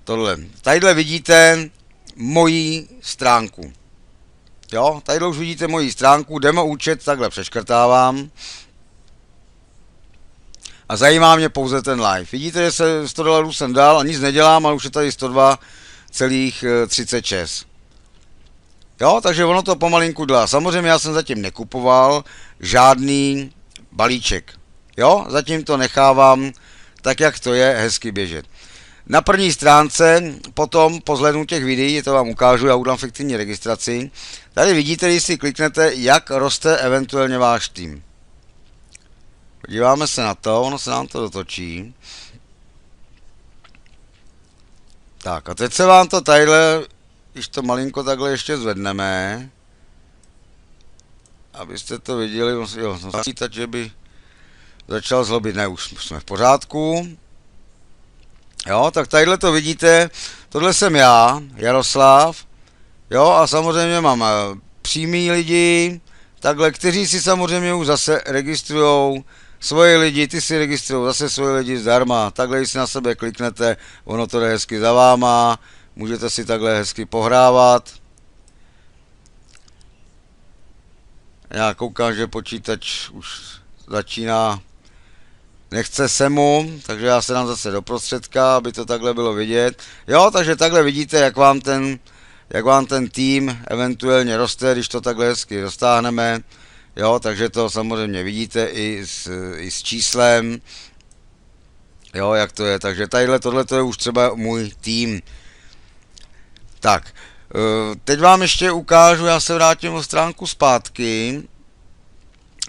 Tohle. Tadyhle vidíte moji stránku. Jo, tadyhle už vidíte moji stránku, demo účet takhle přeškrtávám. A zajímá mě pouze ten live. Vidíte, že se $100 jsem dal a nic nedělám, ale už je tady 102,36. Jo, takže ono to pomalinku dělá. Samozřejmě já jsem zatím nekupoval žádný balíček. Jo, zatím to nechávám tak, jak to je, hezky běžet. Na první stránce, potom po zhlédnu těch videí, to vám ukážu, já udělám fiktivní registraci. Tady vidíte, když si kliknete, jak roste eventuálně váš tým. Podíváme se na to, ono se nám to dotočí. Tak a teď se vám to tadyhle, když to malinko takhle ještě zvedneme, abyste to viděli, jo, že by začal zlobit, ne, už jsme v pořádku. Jo, tak tadyhle to vidíte, tohle jsem já, Jaroslav, jo, a samozřejmě mám přímý lidi, takhle, kteří si samozřejmě už zase registrujou svoje lidi, ty si registrují zase svoje lidi zdarma, takhle když si na sebe kliknete, ono to jde hezky za váma, můžete si takhle hezky pohrávat. Já koukám, že počítač už začíná, nechce se mu, takže já se dám zase do prostředka, aby to takhle bylo vidět. Jo, takže takhle vidíte, jak vám ten tým eventuálně roste, když to takhle hezky roztáhneme. Jo, takže to samozřejmě vidíte i s číslem. Jo, jak to je, takže tohle je už třeba můj tým. Tak, teď vám ještě ukážu, já se vrátím o stránku zpátky.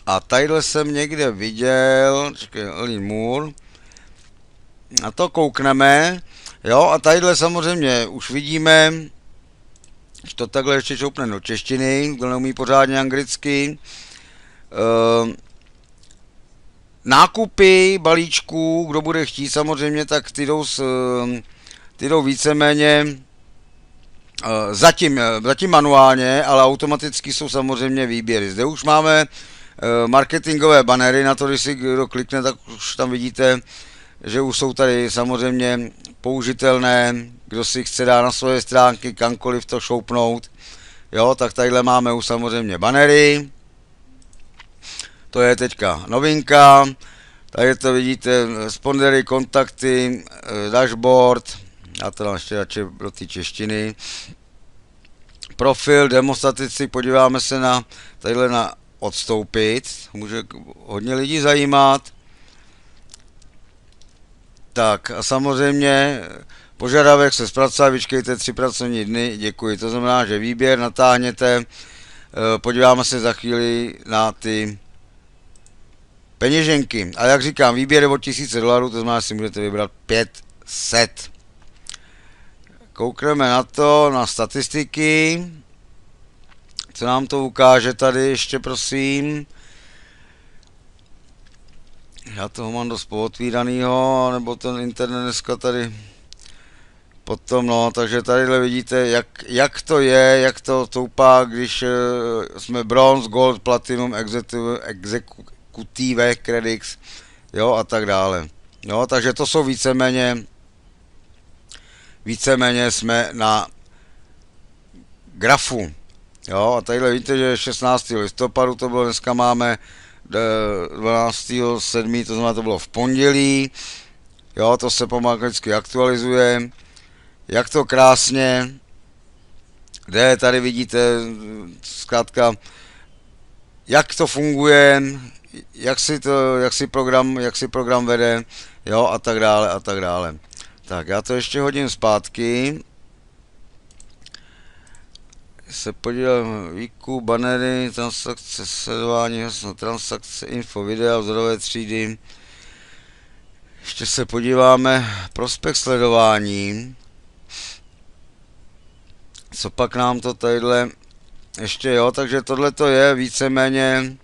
A tadyhle jsem někde viděl, Lean Moore, a to koukneme, jo, a tadyhle samozřejmě už vidíme, že to takhle ještě šoupne do češtiny, kdo neumí pořádně anglicky, nákupy balíčků, kdo bude chtít samozřejmě, tak ty jdou víceméně zatím manuálně, ale automaticky jsou samozřejmě výběry. Zde už máme marketingové banery, na to, když si kdo klikne, tak už tam vidíte, že už jsou tady samozřejmě použitelné, kdo si chce dát na svoje stránky, kamkoliv to šoupnout. Jo, tak tadyhle máme už samozřejmě banery. To je teďka novinka. Tady to vidíte, sponsory, kontakty, dashboard. Já to dám ještě radši do té češtiny. Profil, demo statistiky, podíváme se na tadyhle na odstoupit, může hodně lidí zajímat. Tak a samozřejmě požadavek se zpracovat, vyčkejte 3 pracovní dny, děkuji. To znamená, že výběr natáhněte, podíváme se za chvíli na ty peněženky. A jak říkám, výběr je od $1000, to znamená, že si můžete vybrat 500. Koukneme na to, na statistiky. Co nám to ukáže tady ještě, prosím. Já toho mám dost pootvíranýho, nebo ten internet dneska tady potom, no, takže tadyhle vidíte, jak to je, jak to stoupá, když jsme bronze, gold, platinum, executive credits, jo, a tak dále. Jo, takže to jsou víceméně jsme na grafu. Jo, a tadyhle vidíte, že 16. listopadu to bylo, dneska máme 12.7., to znamená, to bylo v pondělí. Jo, to se pomaličky aktualizuje. Jak to krásně jde, tady vidíte zkrátka, jak to funguje, jak si program vede, jo, a tak dále, a tak dále. Tak, já to ještě hodím zpátky. Se podívám, výkup, banery, transakce, sledování, transakce, info, videa, vzorové třídy. Ještě se podíváme, prospekt sledování. Co pak nám to tadyhle ještě, jo, takže tohle to je víceméně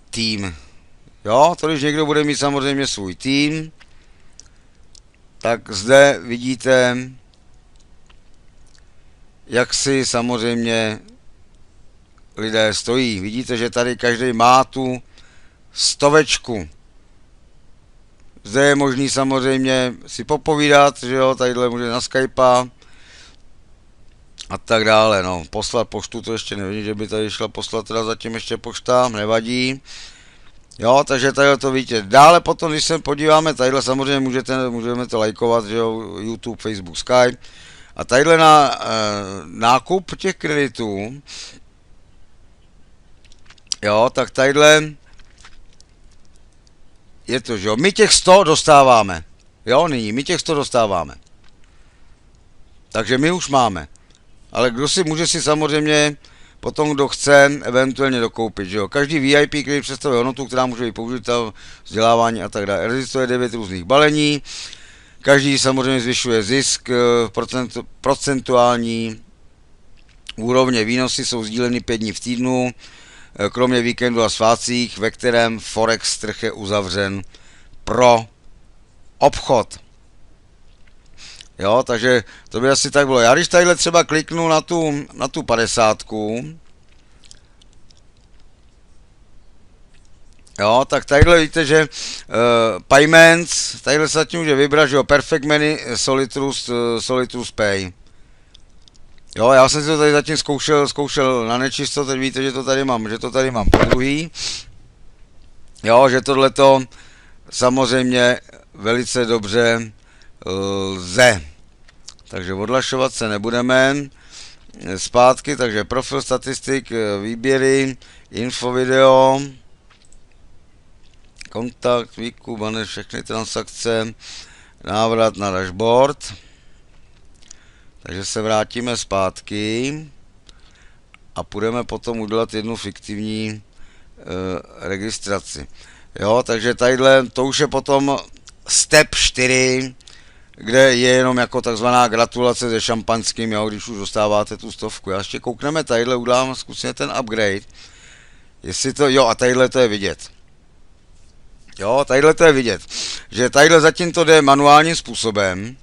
tým. Jo, to když někdo bude mít samozřejmě svůj tým, tak zde vidíte, jak si samozřejmě lidé stojí. Vidíte, že tady každý má tu stovečku. Zde je možný samozřejmě si popovídat, že jo, tadyhle může na Skype a tak dále, no. Poslat poštu, to ještě nevím, že by tady šla poslat teda zatím ještě pošta, nevadí. Jo, takže tady to vidíte. Dále potom, když se podíváme, tadyhle samozřejmě můžeme to lajkovat, že jo, YouTube, Facebook, Skype. A tadyhle na nákup těch kreditů, jo, tak tadyhle je to, že jo, my těch 100 dostáváme. Jo, nyní, my těch 100 dostáváme. Takže my už máme. Ale může si samozřejmě potom, kdo chce, eventuálně dokoupit, že jo. Každý VIP, který představuje hodnotu, která může být použita, vzdělávání a tak dále. Existuje 9 různých balení. Každý samozřejmě zvyšuje zisk, procentuální úrovně výnosy jsou sdíleny 5 dní v týdnu, kromě víkendu a svátcích, ve kterém Forex trh je uzavřen pro obchod. Jo, takže to by asi tak bylo. Já když tadyhle třeba kliknu na tu 50, jo, tak tadyhle víte, že payments, tadyhle se zatím může vybrat, že jo, Perfect Money, Solid Trust Pay. Jo, já jsem si to tady zatím zkoušel na nečisto, teď víte, že to tady mám po druhý. Jo, že tohleto samozřejmě velice dobře lze. Takže odlašovat se nebudeme. Zpátky, takže profil, statistik, výběry, info video, kontakt, výkup, banner, všechny transakce, návrat na dashboard. Takže se vrátíme zpátky a půjdeme potom udělat jednu fiktivní registraci. Jo, takže tadyhle, to už je potom step 4, kde je jenom jako takzvaná gratulace se šampaňským, jo, když už dostáváte tu 100. Já ještě koukneme, tadyhle udělám zkusně ten upgrade. Jestli to, jo, a tadyhle to je vidět. Jo, tadyhle to je vidět, že tadyhle zatím to jde manuálním způsobem.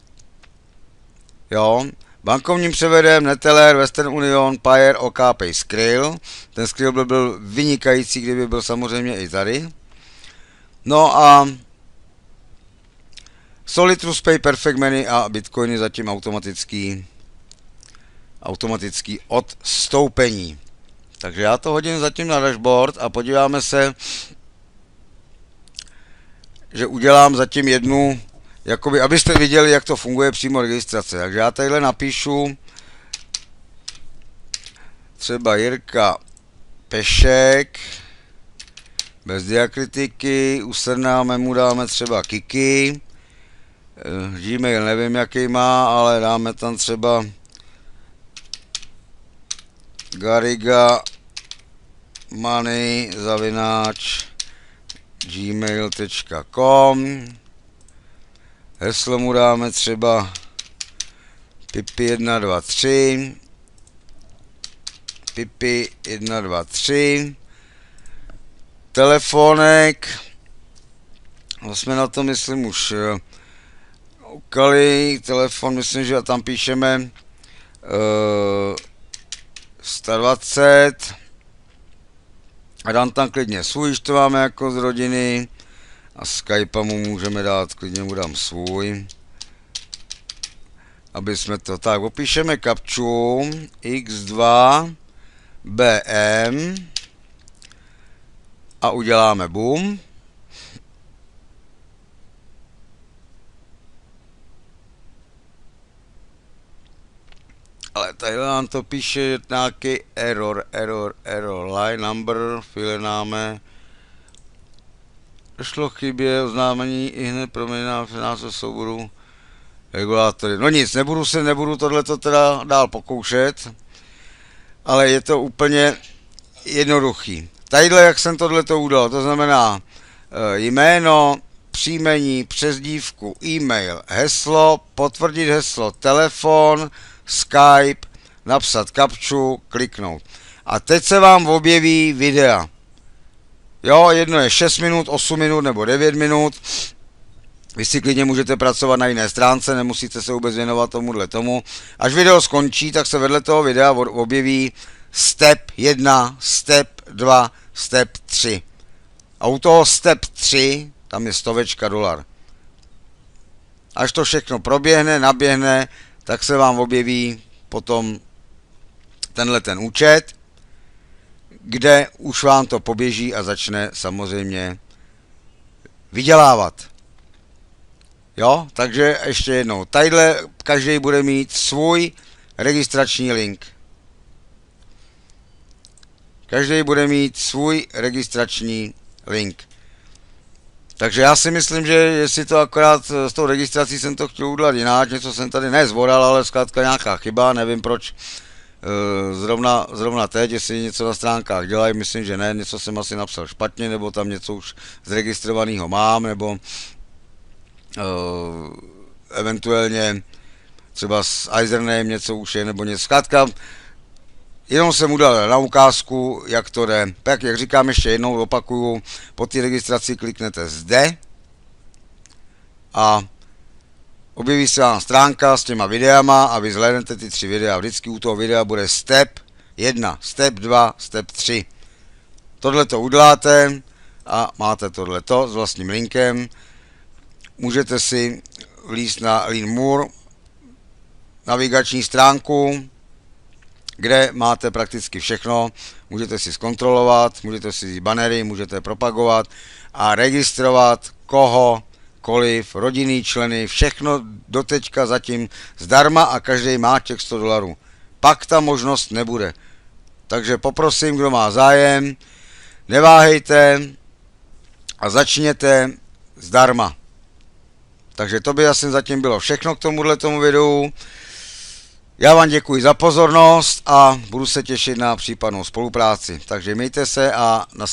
Jo, bankovním převedem, Neteller, Western Union, Payer, OK, Pay, Skrill. Ten Skrill by byl vynikající, kdyby byl samozřejmě i tady. No a Solid Trust Pay, Perfect Money a Bitcoiny zatím automatický odstoupení. Takže já to hodím zatím na dashboard a podíváme se, že udělám zatím jednu, jakoby, abyste viděli, jak to funguje přímo registrace. Takže já tadyhle napíšu třeba Jirka Pešek, bez diakritiky, u srnáme mu dáme třeba Kiki, Gmail nevím, jaký má, ale dáme tam třeba Gariga Money @gmail.com. Heslo mu dáme třeba Pipi123. Pipi123. Telefonek. Jsme na to, myslím, už ukali. Telefon, myslím, že tam píšeme 120. A dám tam klidně svůj, to máme jako z rodiny. A Skype mu můžeme dát, klidně mu dám svůj. Aby jsme to tak, opíšeme kapču X2 BM a uděláme boom. Ale tady nám to píše nějaký error, line number, filenáme. Došlo k chybě, oznámení i hned proměněná v název souboru regulátory. No nic, nebudu tohleto teda dál pokoušet, ale je to úplně jednoduchý. Tadyhle, jak jsem tohleto udělal, to znamená jméno, příjmení, přezdívku, e-mail, heslo, potvrdit heslo, telefon, Skype, napsat kapču, kliknout. A teď se vám objeví videa. Jo, jedno je 6 minut, 8 minut nebo 9 minut. Vy si klidně můžete pracovat na jiné stránce, nemusíte se vůbec věnovat tomu. Až video skončí, tak se vedle toho videa objeví step 1, step 2, step 3. A u toho step 3 tam je $100. Až to všechno proběhne, naběhne, tak se vám objeví potom tenhle ten účet, kde už vám to poběží a začne samozřejmě vydělávat. Jo, takže ještě jednou, tadyhle každý bude mít svůj registrační link. Každý bude mít svůj registrační link. Takže já si myslím, že jestli to akorát s tou registrací jsem to chtěl udělat jinak, něco jsem tady nezvoral, ale zkrátka nějaká chyba, nevím proč zrovna teď, jestli něco na stránkách dělají, myslím, že ne, něco jsem asi napsal špatně, nebo tam něco už zregistrovaného mám, nebo eventuálně třeba s Eisername něco už je, nebo něco. Zkrátka, jenom jsem udělal na ukázku, jak to jde. Tak jak říkám, ještě jednou opakuju, po té registraci kliknete zde a objeví se vám stránka s těma videama a vy zhlédnete ty 3 videa. Vždycky u toho videa bude step 1, step 2, step 3. Tohle to uděláte a máte tohleto s vlastním linkem. Můžete si vlízt na Lean navigační stránku, kde máte prakticky všechno, můžete si zkontrolovat, můžete si vzít banery, můžete propagovat a registrovat kohokoliv, rodinný členy, všechno doteďka zatím zdarma a každý má těch $100. Pak ta možnost nebude. Takže poprosím, kdo má zájem, neváhejte a začněte zdarma. Takže to by asi zatím bylo všechno k tomu videu. Já vám děkuji za pozornost a budu se těšit na případnou spolupráci. Takže mějte se a na